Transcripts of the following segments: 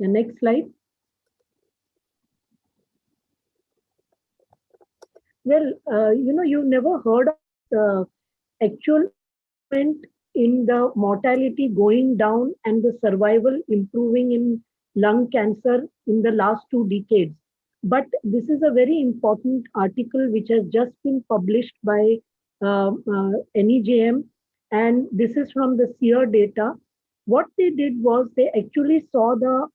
The next slide. Well, you never heard of actual improvement in the mortality going down and the survival improving in lung cancer in the last 2 decades. But this is a very important article which has just been published by NEJM, and this is from the SEER data. What they did was they actually saw the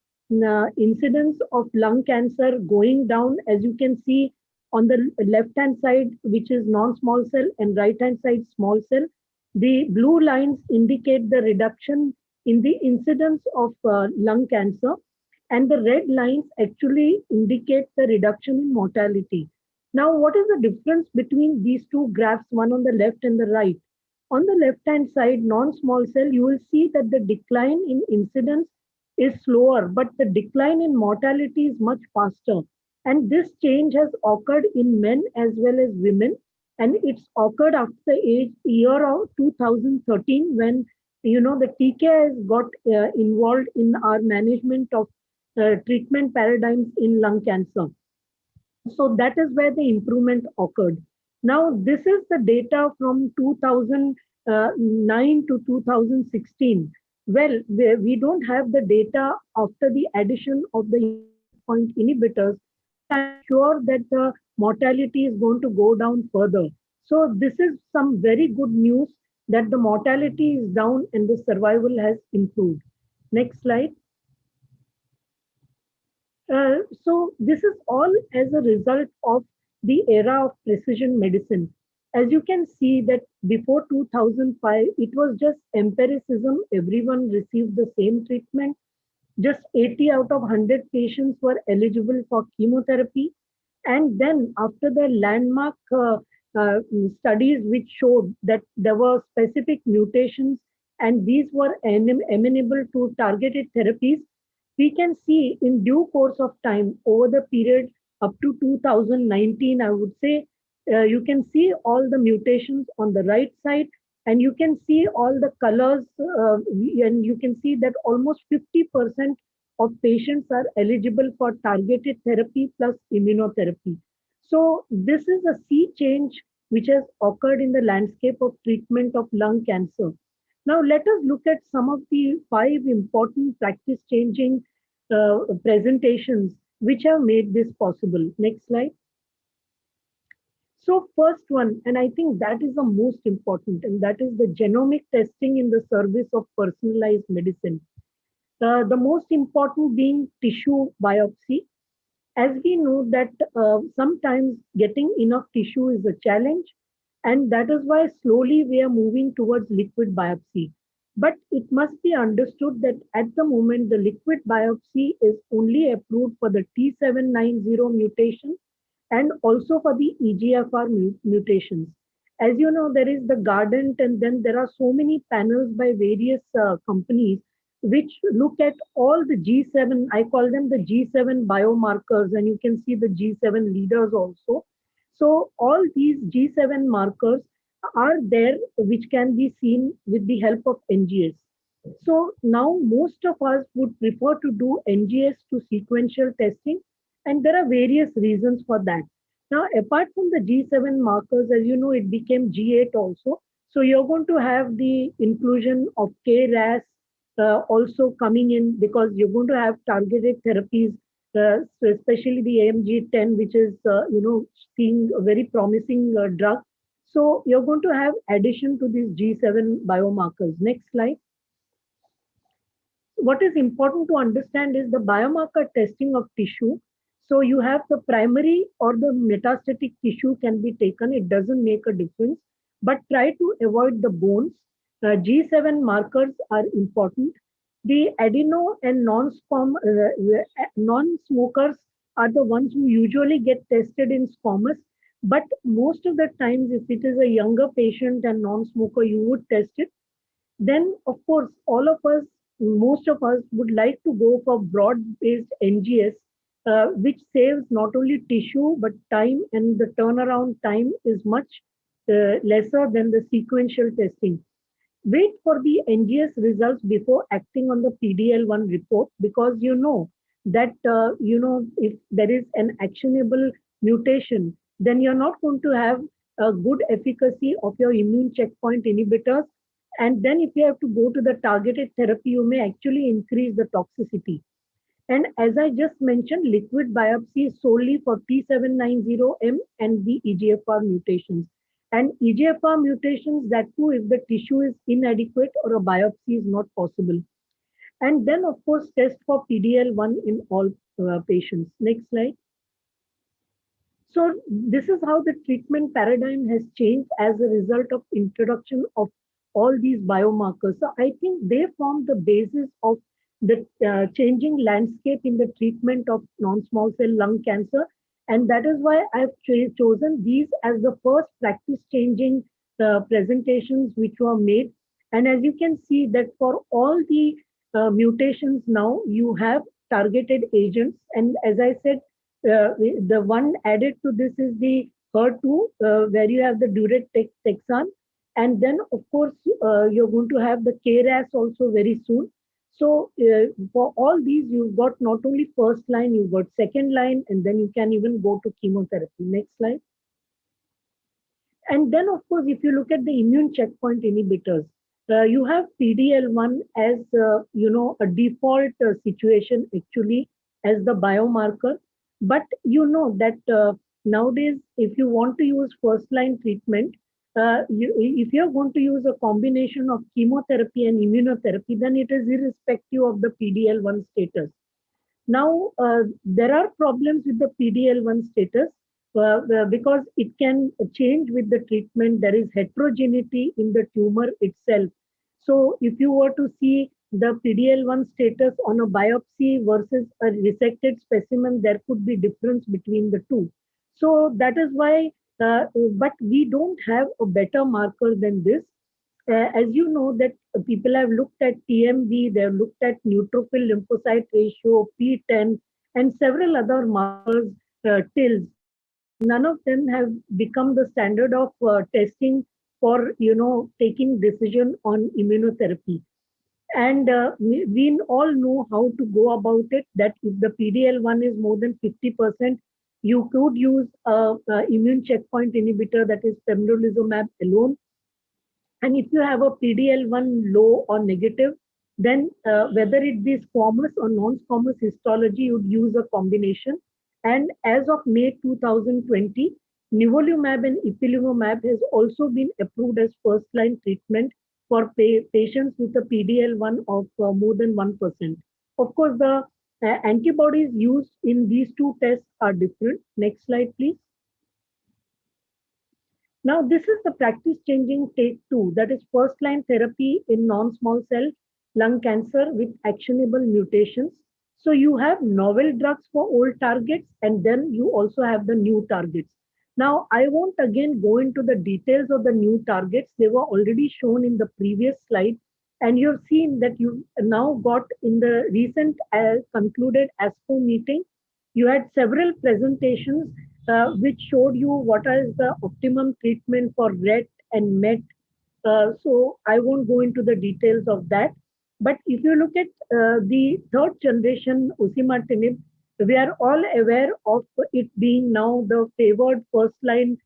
incidence of lung cancer going down, as you can see on the left hand side, which is non-small cell, and right hand side small cell. The blue lines indicate the reduction in the incidence of lung cancer, and the red lines actually indicate the reduction in mortality. Now, what is the difference between these two graphs, one on the left and the right? On the left hand side, non-small cell, you will see that the decline in incidence is slower, but the decline in mortality is much faster. And this change has occurred in men as well as women, and it's occurred after the year of 2013, when the TK has got involved in our management of treatment paradigms in lung cancer. So that is where the improvement occurred. Now, this is the data from 2009 to 2016. Well, we don't have the data after the addition of the point inhibitors, but I'm sure that the mortality is going to go down further. So this is some very good news that the mortality is down and the survival has improved. Next slide. So this is all as a result of the era of precision medicine. As you can see that before 2005, it was just empiricism. Everyone received the same treatment. Just 80 out of 100 patients were eligible for chemotherapy. And then after the landmark uh, studies which showed that there were specific mutations and these were amenable to targeted therapies, we can see in due course of time over the period up to 2019, I would say, you can see all the mutations on the right side, and you can see all the colors, and you can see that almost 50% of patients are eligible for targeted therapy plus immunotherapy. So this is a sea change which has occurred in the landscape of treatment of lung cancer. Now, let us look at some of the 5 important practice changing presentations which have made this possible. Next slide. So, first one, and I think that is the most important, and that is the genomic testing in the service of personalized medicine. The most important being tissue biopsy. As we know that sometimes getting enough tissue is a challenge, and that is why slowly we are moving towards liquid biopsy. But it must be understood that at the moment the liquid biopsy is only approved for the T790 mutation and also for the EGFR mutations. As you know, there is the Guardant, and then there are so many panels by various companies which look at all the G7, I call them the G7 biomarkers, and you can see the G7 leaders also. So all these G7 markers are there, which can be seen with the help of NGS. So now most of us would prefer to do NGS to sequential testing, and there are various reasons for that. Now, apart from the G7 markers, as you know, it became G8 also. So you're going to have the inclusion of KRAS also coming in, because you're going to have targeted therapies, so especially the AMG10, which is seeing a very promising drug. So you're going to have addition to these G7 biomarkers. Next slide. What is important to understand is the biomarker testing of tissue. So you have the primary or the metastatic tissue can be taken. It doesn't make a difference, but try to avoid the bones. G7 markers are important. The adeno and non-smokers are the ones who usually get tested in squamous. But most of the times, if it is a younger patient and non-smoker, you would test it. Then, of course, most of us would like to go for broad-based NGS, which saves not only tissue but time, and the turnaround time is much lesser than the sequential testing. Wait for the NGS results before acting on the PDL1 report, because that, if there is an actionable mutation, then you're not going to have a good efficacy of your immune checkpoint inhibitors. And then if you have to go to the targeted therapy, you may actually increase the toxicity. And as I just mentioned, liquid biopsy is solely for T790M and the EGFR mutations. And EGFR mutations, that too, if the tissue is inadequate or a biopsy is not possible. And then, of course, test for PDL1 in all patients. Next slide. So this is how the treatment paradigm has changed as a result of introduction of all these biomarkers. So I think they form the basis of the changing landscape in the treatment of non-small cell lung cancer. And that is why I've chosen these as the first practice changing presentations which were made. And as you can see that for all the mutations now, you have targeted agents. And as I said, the one added to this is the HER2, where you have the Texan, and then of course you're going to have the KRAS also very soon. So for all these, you've got not only first line, you've got second line, and then you can even go to chemotherapy. Next slide. And then, of course, if you look at the immune checkpoint inhibitors, you have PDL1 as a default situation actually as the biomarker. But you know that nowadays, if you want to use first line treatment, if you're going to use a combination of chemotherapy and immunotherapy, then it is irrespective of the PDL1 status. Now, there are problems with the PDL1 status because it can change with the treatment. There is heterogeneity in the tumor itself. So, if you were to see the PDL1 status on a biopsy versus a resected specimen, there could be difference between the two. So, that is why, but we don't have a better marker than this. As you know that people have looked at TMB, they have looked at neutrophil lymphocyte ratio, P10, and several other markers, TILs, but none of them have become the standard of testing for, taking decision on immunotherapy. And we all know how to go about it, that if the PDL1 is more than 50%, you could use a immune checkpoint inhibitor, that is pembrolizumab alone. And if you have a PDL1 low or negative, then whether it be squamous or non-squamous histology, you'd use a combination. And as of May 2020, nivolumab and ipilimumab has also been approved as first-line treatment for patients with a PDL1 of more than 1%. Of course, the antibodies used in these two tests are different. Next slide, please. Now, this is the practice changing take two, that is first line therapy in non small cell lung cancer with actionable mutations. So, you have novel drugs for old targets, and then you also have the new targets. Now, I won't again go into the details of the new targets, they were already shown in the previous slide. And you've seen that you now got in the recent concluded ASCO meeting, you had several presentations which showed you what is the optimum treatment for RET and MET. So I won't go into the details of that. But if you look at the third generation osimertinib, we are all aware of it being now the favored first line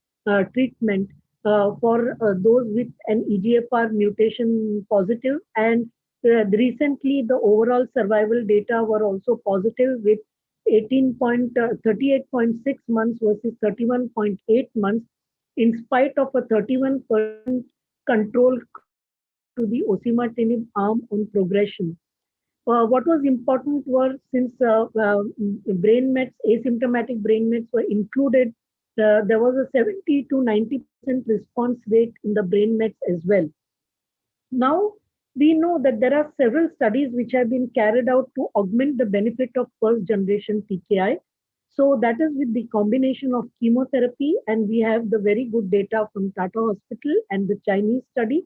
treatment for those with an EGFR mutation positive. And recently, the overall survival data were also positive with 38.6 months versus 31.8 months, in spite of a 31% control compared to the osimertinib arm on progression. What was important was, since brain mets, asymptomatic brain mets were included, there was a 70 to 90% response rate in the brain mets as well. Now, we know that there are several studies which have been carried out to augment the benefit of first generation TKI. So that is with the combination of chemotherapy, and we have the very good data from Tata Hospital and the Chinese study.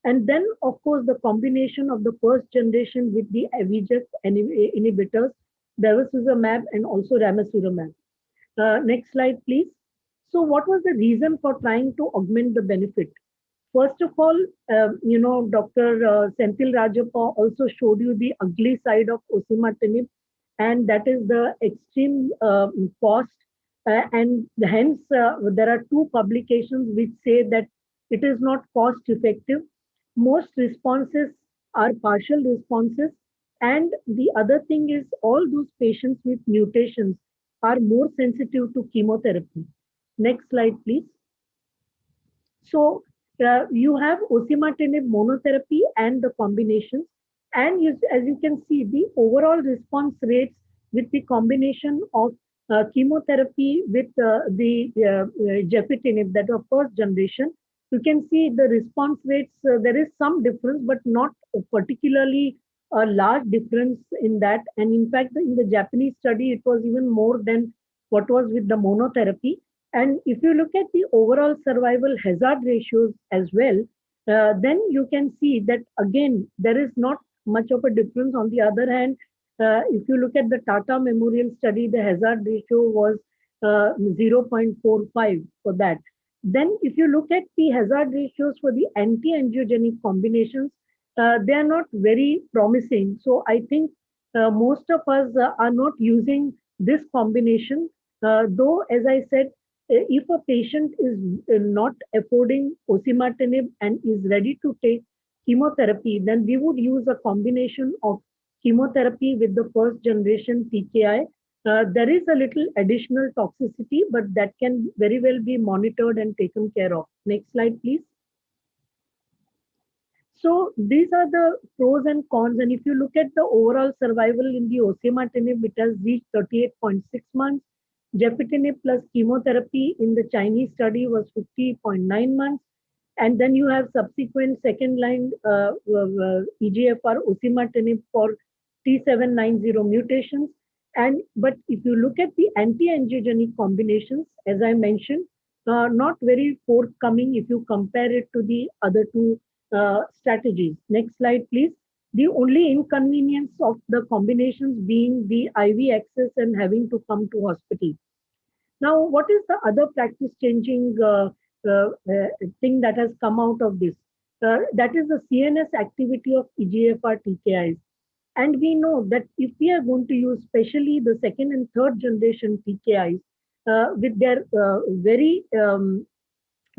And then, of course, the combination of the first generation with the VEGF inhibitors, bevacizumab and also ramucirumab. Next slide, please. So what was the reason for trying to augment the benefit? First of all, Dr. Senthil Rajappa also showed you the ugly side of osimertinib. and that is the extreme cost. And hence, there are two publications which say that it is not cost effective. Most responses are partial responses. And the other thing is, all those patients with mutations are more sensitive to chemotherapy. Next slide, please. So you have osimertinib monotherapy and the combinations. And you, as you can see, the overall response rates with the combination of chemotherapy with gefitinib, that was first generation, you can see the response rates. There is some difference, but not particularly a large difference in that. And in fact, in the Japanese study, it was even more than what was with the monotherapy. And if you look at the overall survival hazard ratios as well, then you can see that again, there is not much of a difference. On the other hand, if you look at the Tata Memorial study, the hazard ratio was 0.45 for that. Then, if you look at the hazard ratios for the anti-angiogenic combinations, they are not very promising. So, I think most of us are not using this combination. Though, as I said, if a patient is not affording osimertinib and is ready to take chemotherapy, then we would use a combination of chemotherapy with the first generation TKI. There is a little additional toxicity, but that can very well be monitored and taken care of. Next slide, please. So these are the pros and cons. And if you look at the overall survival in the osimertinib, it has reached 38.6 months. Gefitinib plus chemotherapy in the Chinese study was 50.9 months. And then you have subsequent second line EGFR osimertinib for T790 mutations. And but if you look at the anti-angiogenic combinations, as I mentioned, not very forthcoming if you compare it to the other two strategies. Next slide, please. The only inconvenience of the combinations being the IV access and having to come to hospital. Now, what is the other practice changing thing that has come out of this? That is the CNS activity of EGFR TKIs. And we know that if we are going to use especially the second and third generation TKIs with their very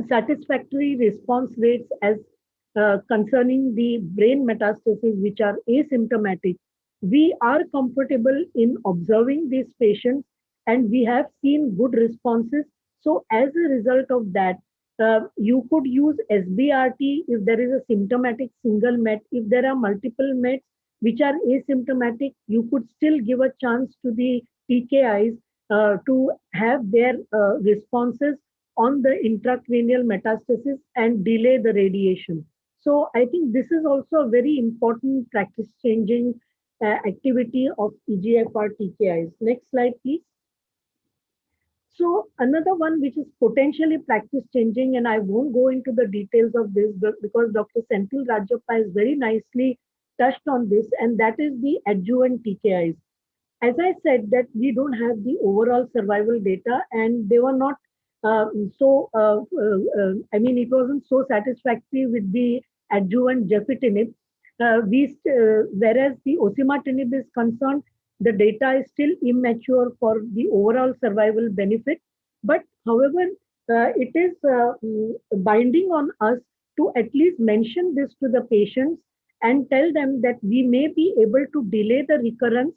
satisfactory response rates as concerning the brain metastases which are asymptomatic, we are comfortable in observing these patients and we have seen good responses. So as a result of that, you could use SBRT if there is a symptomatic single MET. If there are multiple METs which are asymptomatic, you could still give a chance to the TKIs to have their responses on the intracranial metastasis and delay the radiation. So I think this is also a very important practice changing activity of EGFR TKIs. Next slide, please. So another one which is potentially practice changing, and I won't go into the details of this because Dr. Senthil Rajappa has very nicely touched on this, and that is the adjuvant TKIs. As I said, that we don't have the overall survival data, and they were not I mean, it wasn't so satisfactory with the adjuvant gefitinib. Whereas the osimertinib is concerned, the data is still immature for the overall survival benefit. But however, it is binding on us to at least mention this to the patients and tell them that we may be able to delay the recurrence.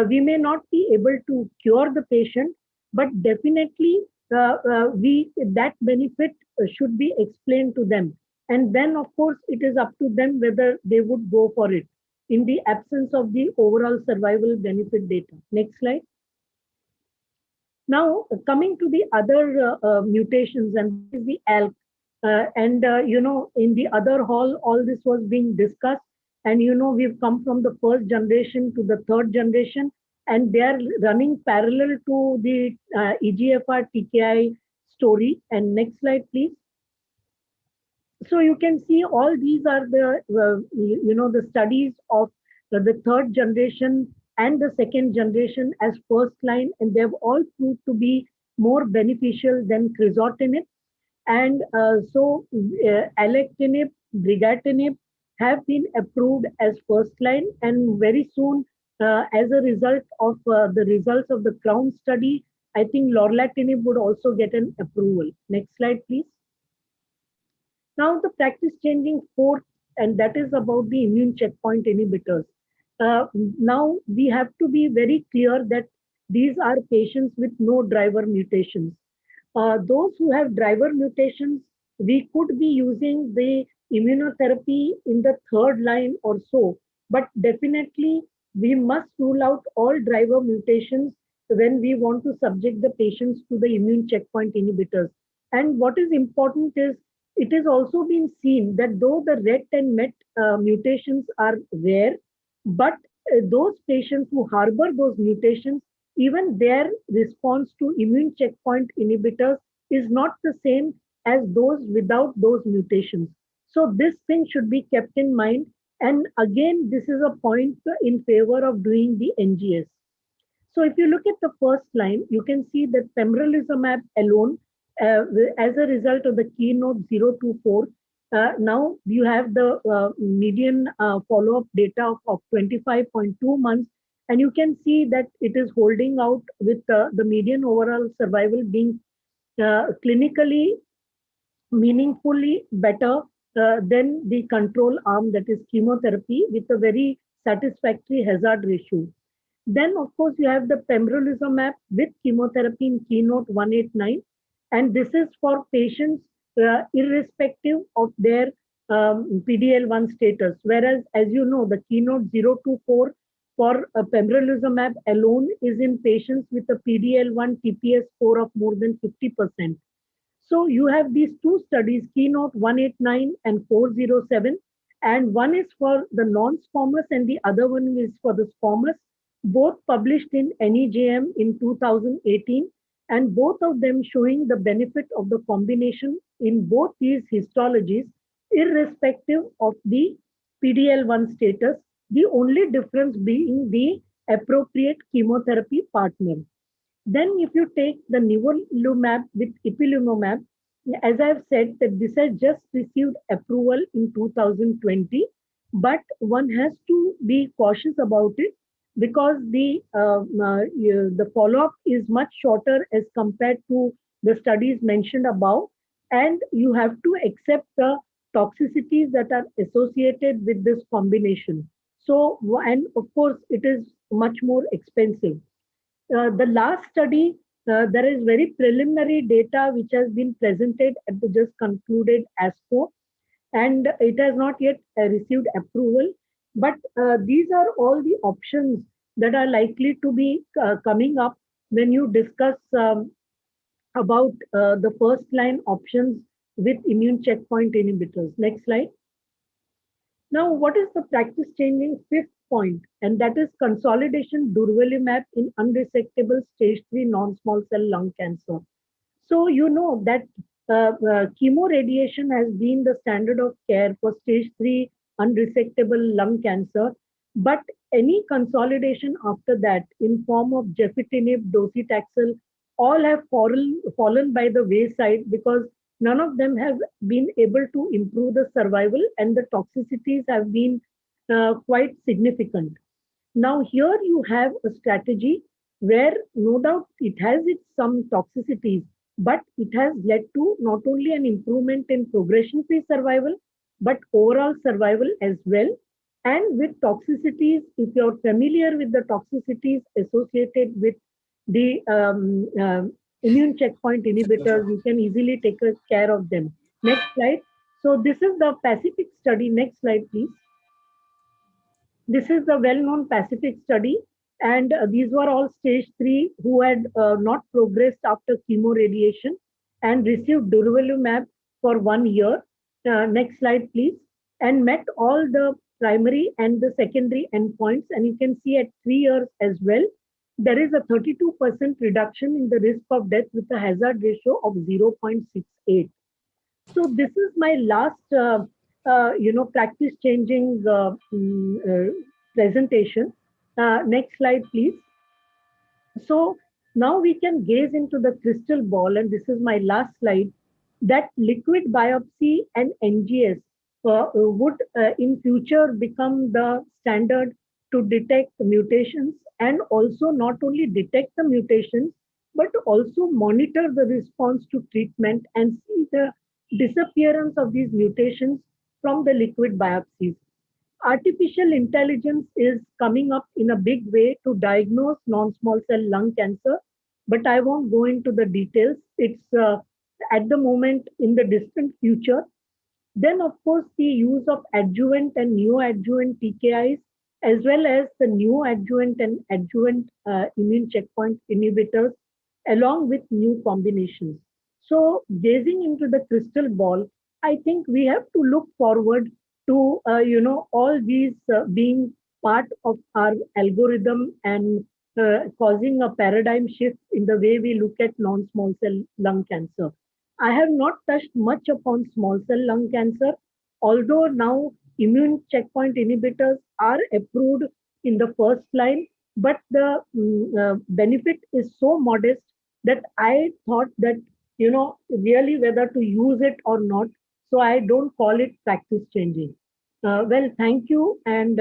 We may not be able to cure the patient, but definitely that benefit should be explained to them. And then, of course, it is up to them whether they would go for it in the absence of the overall survival benefit data. Next slide. Now, coming to the other mutations, and that is the ALK. In the other hall, all this was being discussed. And, we've come from the first generation to the third generation, and they are running parallel to the EGFR TKI story. And next slide, please. So you can see all these are the studies of the third generation and the second generation as first line, and they've all proved to be more beneficial than crizotinib. And alectinib, brigatinib have been approved as first line, and very soon As a result of the results of the Crown study, I think lorlatinib would also get an approval. Next slide, please. Now, the practice changing fourth, and that is about the immune checkpoint inhibitors. Now, we have to be very clear that these are patients with no driver mutations. Those who have driver mutations, we could be using the immunotherapy in the third line or so, but definitely we must rule out all driver mutations when we want to subject the patients to the immune checkpoint inhibitors. And what is important is it has also been seen that though the RET and MET mutations are rare, but those patients who harbor those mutations, even their response to immune checkpoint inhibitors is not the same as those without those mutations. So this thing should be kept in mind. And again, this is a point in favor of doing the NGS. So if you look at the first line, you can see that pembrolizumab alone, as a result of the keynote 024, now you have the median follow-up data of 25.2 months, and you can see that it is holding out with the median overall survival being clinically meaningfully better than the control arm, that is chemotherapy, with a very satisfactory hazard ratio. Then, of course, you have the pembrolizumab with chemotherapy in Keynote 189, and this is for patients irrespective of their PDL1 status. Whereas, as you know, the Keynote 024 for pembrolizumab alone is in patients with a PDL1 TPS score of more than 50%. So you have these two studies, Keynote 189 and 407, and one is for the non-squamous and the other one is for the squamous, both published in NEJM in 2018, and both of them showing the benefit of the combination in both these histologies, irrespective of the PDL1 status, the only difference being the appropriate chemotherapy partner. Then if you take the nivolumab with ipilimumab, as I've said that this has just received approval in 2020, but one has to be cautious about it because the follow-up is much shorter as compared to the studies mentioned above, and you have to accept the toxicities that are associated with this combination. So, and of course, it is much more expensive. The last study, there is very preliminary data which has been presented at the just concluded ASCO, and it has not yet received approval. But these are all the options that are likely to be coming up when you discuss about the first line options with immune checkpoint inhibitors. Next slide. Now, what is the practice changing fifth point? And that is consolidation durvalumab in unresectable stage 3 non-small cell lung cancer. So, you know that chemoradiation has been the standard of care for stage 3 unresectable lung cancer. But any consolidation after that in form of gefitinib, docetaxel, all have fallen by the wayside because none of them have been able to improve the survival and the toxicities have been quite significant. Now, here you have a strategy where no doubt it has its some toxicities, but it has led to not only an improvement in progression-free survival, but overall survival as well. And with toxicities, if you're familiar with the toxicities associated with the immune checkpoint inhibitors, you can easily take care of them. Next slide. So this is the Pacific study. Next slide, please. This is the well-known Pacific study, and these were all stage 3 who had not progressed after chemoradiation and received durvalumab for 1 year. Next slide, please. And met all the primary and the secondary endpoints. And you can see at 3 years as well, there is a 32% reduction in the risk of death with a hazard ratio of 0.68. So this is my last, practice changing presentation. Next slide, please. So now we can gaze into the crystal ball, and this is my last slide, that liquid biopsy and NGS would in future become the standard to detect mutations, and also not only detect the mutations, but also monitor the response to treatment and see the disappearance of these mutations from the liquid biopsies. Artificial intelligence is coming up in a big way to diagnose non-small cell lung cancer, but I won't go into the details. It's at the moment in the distant future. Then, of course, the use of adjuvant and neoadjuvant TKIs, as well as the neoadjuvant and adjuvant immune checkpoint inhibitors, along with new combinations. So, gazing into the crystal ball, I think we have to look forward to all these being part of our algorithm and causing a paradigm shift in the way we look at non-small cell lung cancer. I have not touched much upon small cell lung cancer, although now immune checkpoint inhibitors are approved in the first line, but the benefit is so modest that I thought that, really whether to use it or not. So I don't call it practice changing. Well, thank you. And